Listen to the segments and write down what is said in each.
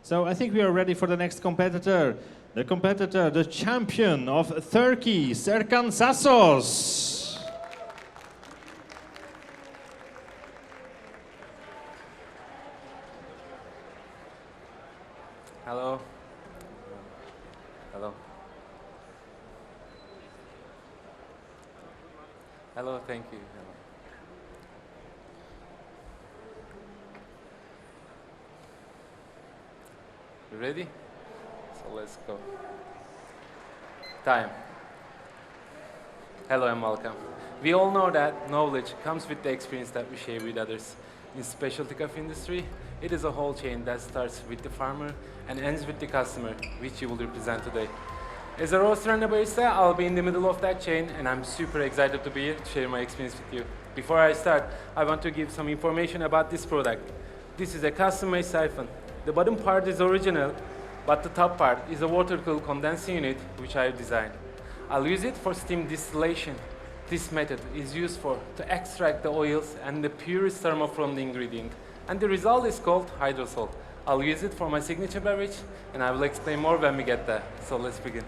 So I think we are ready for the next competitor. The competitor, the champion of Turkey, Serkan Sagsoz. Hello. Hello. Hello, thank you. Hello. You ready? So let's go. Time. Hello and welcome. We all know that knowledge comes with the experience that we share with others. In specialty coffee industry, it is a whole chain that starts with the farmer and ends with the customer, which you will represent today. As a roaster and a barista, I'll be in the middle of that chain, and I'm super excited to be here to share my experience with you. Before I start, I want to give some information about this product. This is a custom-made siphon. The bottom part is original, but the top part is a water-cooled condensing unit, which I have designed. I'll use it for steam distillation. This method is used to extract the oils and the purest aroma from the ingredient, and the result is called hydrosol. I'll use it for my signature beverage, and I will explain more when we get there. So let's begin.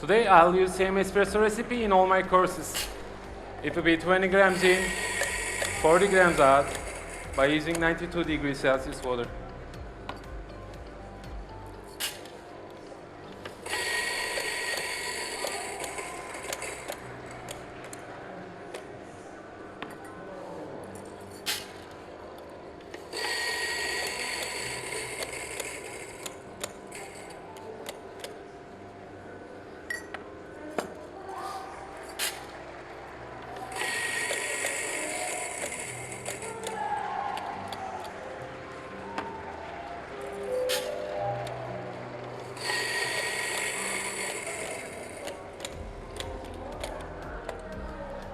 Today I'll use same espresso recipe in all my courses. It will be 20 grams in, 40 grams out, by using 92 degrees Celsius water.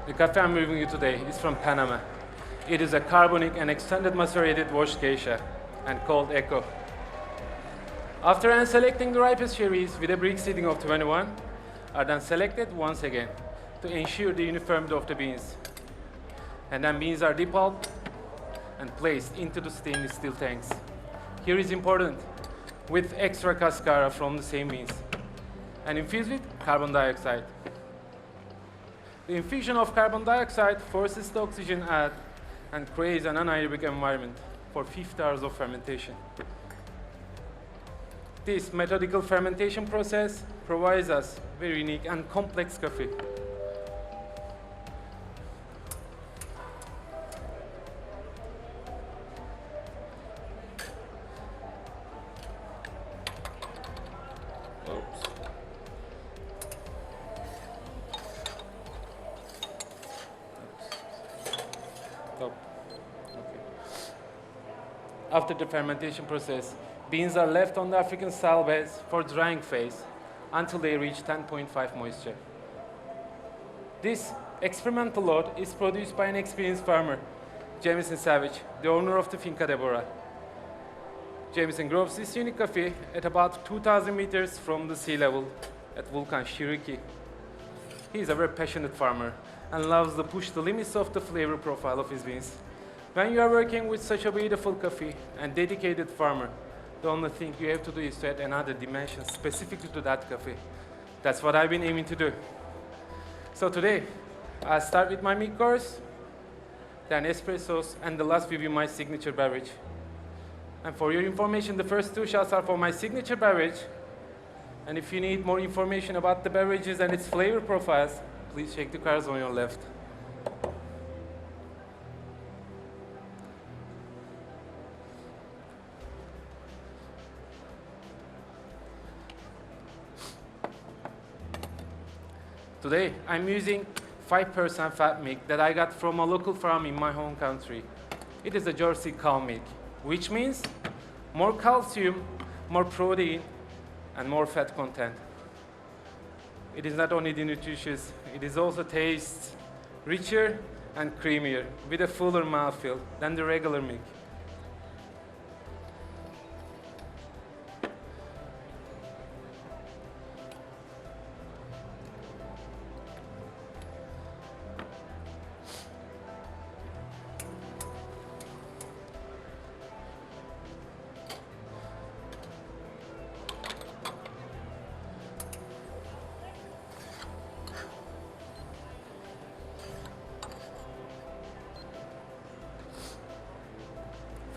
The coffee I'm reviewing you today is from Panama. It is a carbonic and extended macerated washed geisha and called Echo. After selecting the ripest cherries with a brick seeding of 21, are then selected once again to ensure the uniformity of the beans. And then beans are depulped and placed into the stainless steel tanks. Here is important, with extra cascara from the same beans, and infused with carbon dioxide. The infusion of carbon dioxide forces the oxygen out and creates an anaerobic environment for 50 hours of fermentation. This methodical fermentation process provides us very unique and complex coffee. After the fermentation process, beans are left on the African-style beds for drying phase until they reach 10.5 moisture. This experimental load is produced by an experienced farmer, Jameson Savage, the owner of the Finca Deborah. Jameson grows this unique coffee at about 2,000 meters from the sea level at Vulcan Chiriqui. He is a very passionate farmer and loves to push the limits of the flavor profile of his beans. When you are working with such a beautiful coffee and dedicated farmer, the only thing you have to do is to add another dimension specifically to that coffee. That's what I've been aiming to do. So today, I'll start with my mid course, then espressos, and the last will be my signature beverage. And for your information, the first two shots are for my signature beverage. And if you need more information about the beverages and its flavor profiles, please check the cards on your left. Today, I'm using 5% fat milk that I got from a local farm in my home country. It is a Jersey cow milk, which means more calcium, more protein, and more fat content. It is not only nutritious, it is also tastes richer and creamier with a fuller mouthfeel than the regular milk.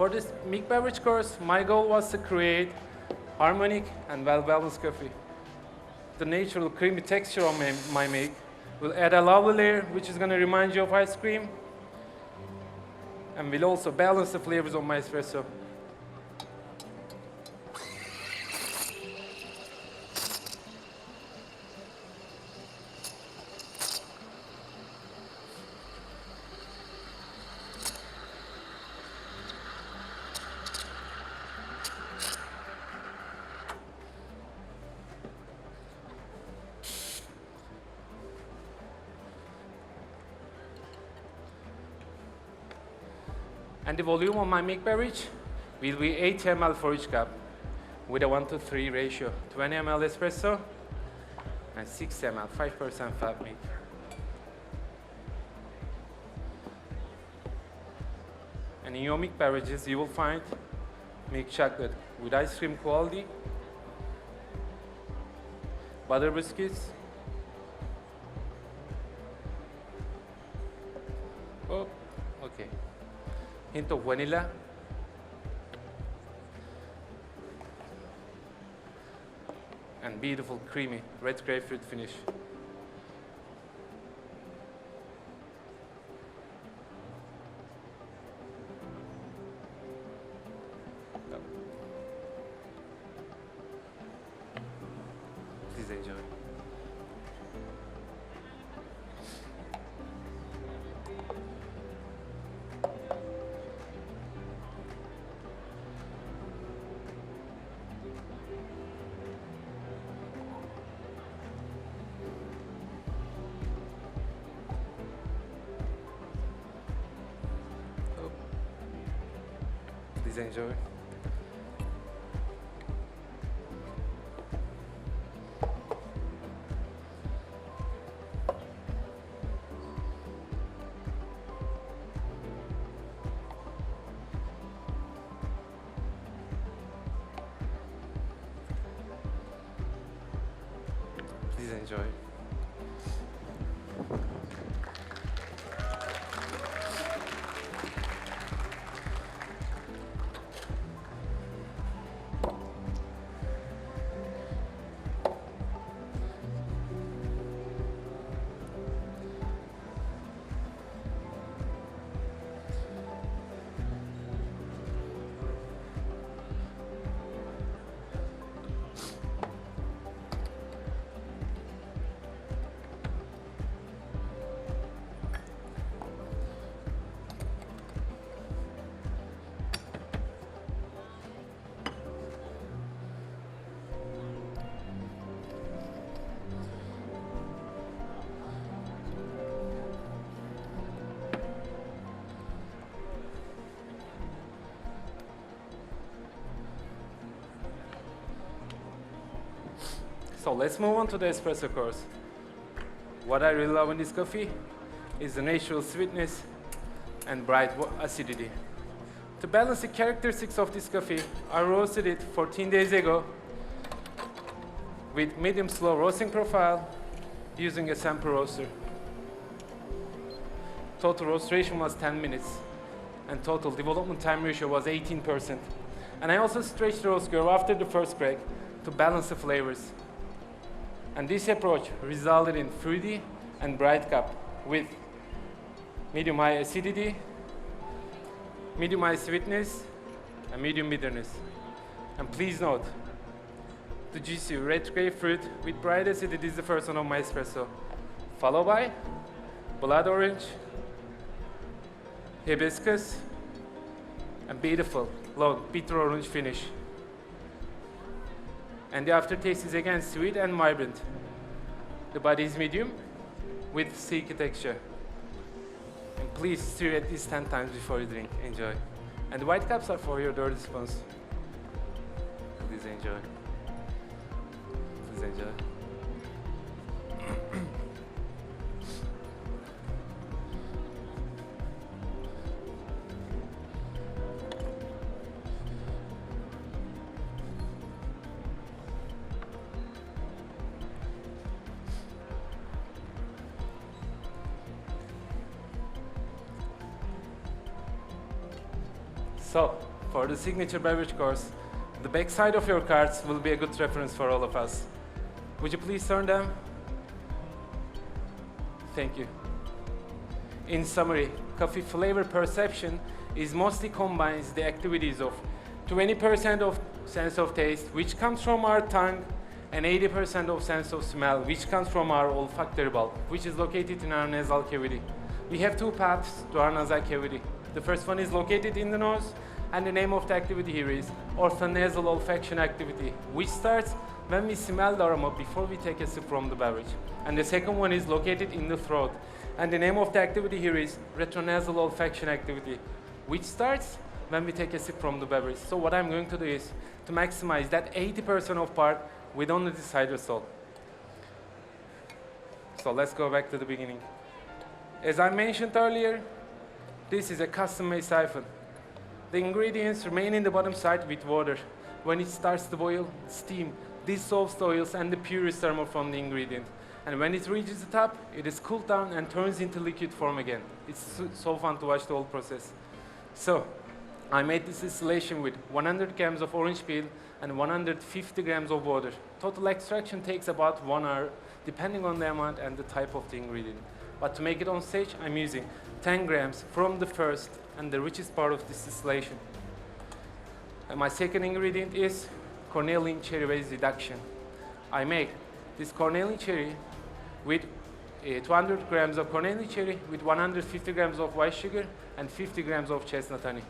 For this Milk Beverage course, my goal was to create harmonic and well-balanced coffee. The natural creamy texture of my milk will add a lovely layer which is going to remind you of ice cream and will also balance the flavors of my espresso. And the volume of my milk beverage will be 8 ml for each cup with a 1:3 ratio. 20 ml espresso and 6 ml, 5% fat milk. And in your milk beverages, you will find milk chocolate with ice cream quality, butter biscuits, hint of vanilla, and beautiful creamy red grapefruit finish. Please enjoy. Please enjoy. Please enjoy. So let's move on to the espresso course. What I really love in this coffee is the natural sweetness and bright acidity. To balance the characteristics of this coffee, I roasted it 14 days ago with medium slow roasting profile using a sample roaster. Total roast duration was 10 minutes and total development time ratio was 18%. And I also stretched the roast curve after the first crack to balance the flavors. And this approach resulted in fruity and bright cup with medium high acidity, medium high sweetness, and medium bitterness. And please note, the juicy red grapefruit with bright acidity is the first one of my espresso, followed by blood orange, hibiscus, and beautiful long bitter orange finish. And the aftertaste is again sweet and vibrant. The body is medium with silky texture. And please stir at least 10 times before you drink. Enjoy. And the white cups are for your dirty spoons. Please enjoy. Please enjoy. So, for the signature beverage course, the back side of your cards will be a good reference for all of us. Would you please turn them? Thank you. In summary, coffee flavor perception is mostly combines the activities of 20% of sense of taste, which comes from our tongue, and 80% of sense of smell, which comes from our olfactory bulb, which is located in our nasal cavity. We have two paths to our nasal cavity. The first one is located in the nose, and the name of the activity here is orthonasal olfaction activity, which starts when we smell the aroma before we take a sip from the beverage. And the second one is located in the throat, and the name of the activity here is retronasal olfaction activity, which starts when we take a sip from the beverage. So what I'm going to do is to maximize that 80% of part with only this hydrosol. So let's go back to the beginning. As I mentioned earlier, this is a custom-made siphon. The ingredients remain in the bottom side with water. When it starts to boil, steam dissolves the oils and the purest aroma from the ingredient. And when it reaches the top, it is cooled down and turns into liquid form again. It's so fun to watch the whole process. So I made this distillation with 100 grams of orange peel and 150 grams of water. Total extraction takes about 1 hour, depending on the amount and the type of the ingredient. But to make it on stage, I'm using 10 grams from the first and the richest part of this distillation. And my second ingredient is cornelian cherry base reduction. I make this cornelian cherry with 200 grams of cornelian cherry with 150 grams of white sugar and 50 grams of chestnut honey.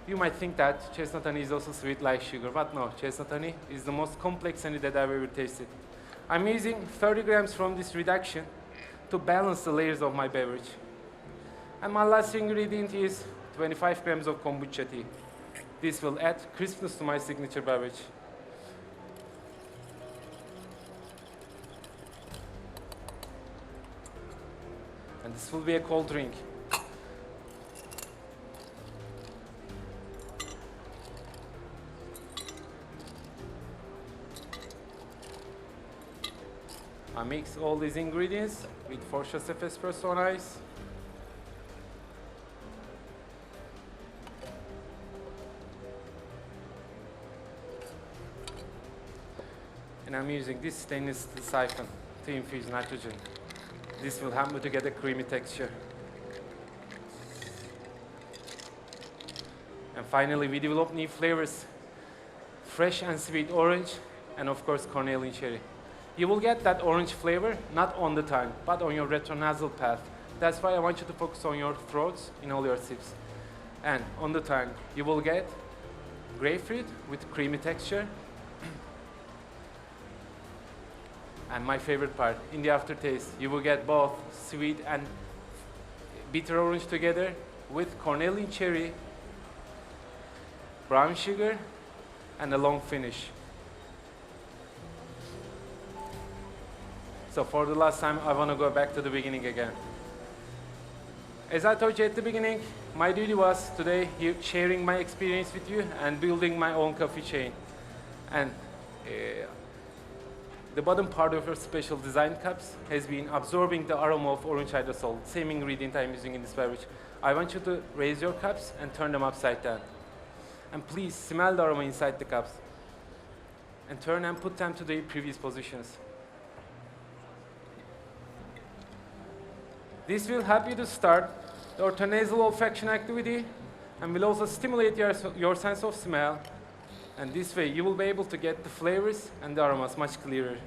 You might think that chestnut honey is also sweet like sugar, but no, chestnut honey is the most complex honey that I've ever tasted. I'm using 30 grams from this reduction to balance the layers of my beverage. And my last ingredient is 25 grams of kombucha tea. This will add crispness to my signature beverage. And this will be a cold drink. I mix all these ingredients with 4 shots of espresso on ice. And I'm using this stainless steel siphon to infuse nitrogen. This will help me to get a creamy texture. And finally, we develop new flavors: fresh and sweet orange, and of course, cornelian cherry. You will get that orange flavor not on the tongue, but on your retronasal path. That's why I want you to focus on your throats in all your sips. And on the tongue, you will get grapefruit with creamy texture. And my favorite part, in the aftertaste, you will get both sweet and bitter orange together with cornelian cherry, brown sugar, and a long finish. So for the last time, I want to go back to the beginning again. As I told you at the beginning, my duty was today here sharing my experience with you and building my own coffee chain. And the bottom part of your special design cups has been absorbing the aroma of orange hydrosol, same ingredient I'm using in this beverage. I want you to raise your cups and turn them upside down. And please smell the aroma inside the cups. And turn and put them to their previous positions. This will help you to start the orthonasal olfaction activity and will also stimulate your sense of smell. And this way, you will be able to get the flavors and the aromas much clearer.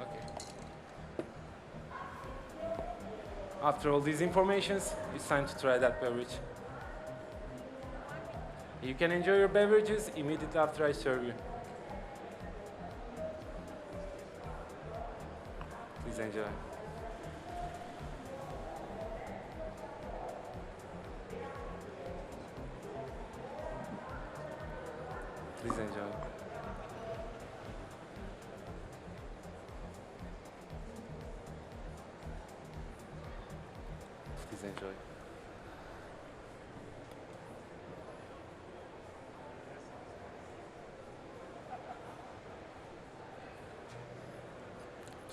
Okay. After all these informations, it's time to try that beverage. You can enjoy your beverages immediately after I serve you. Please enjoy. Please enjoy. Please enjoy.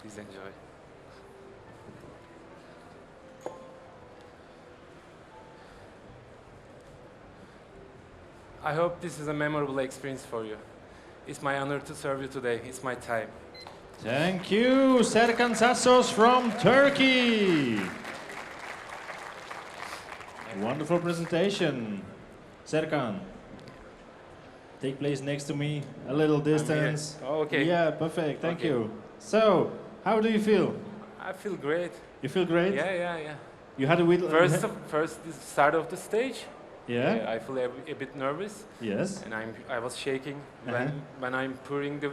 Please enjoy. I hope this is a memorable experience for you. It's my honor to serve you today. It's my time. Thank you, Serkan Sagsoz from Turkey. Wonderful presentation. Serkan, take place next to me, a little distance. Oh, okay. Yeah, perfect, thank Okay. you. So, how do you feel? I feel great. You feel great? Yeah. You had a wheel. First, the start of the stage. Yeah? I feel a bit nervous, Yes. and I was shaking Uh-huh. when I'm pouring the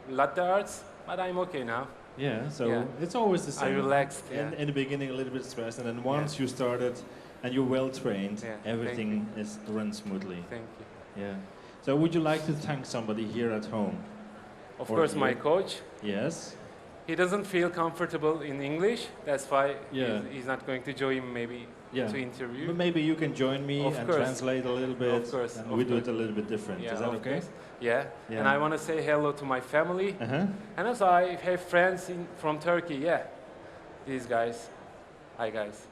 latte arts, but I'm okay now. Yeah, so Yeah. it's always the I same. relaxed. Yeah. In the beginning, a little bit stressed, and then once you started and you're well trained, Yeah, thank everything is runs smoothly. Thank you. Yeah. So, would you like to thank somebody here at home? Of Or course, you. my coach. Yes. He doesn't feel comfortable in English. That's why Yeah. he's not going to join maybe Yeah. to interview. But maybe you can join me Of and course. translate a little bit. Of course, And of we do it course. a little bit different. Yeah, Is that of okay? course. Yeah. Yeah. And I want to say hello to my family. Uh-huh. And also I have friends from Turkey. Yeah. These guys. Hi guys.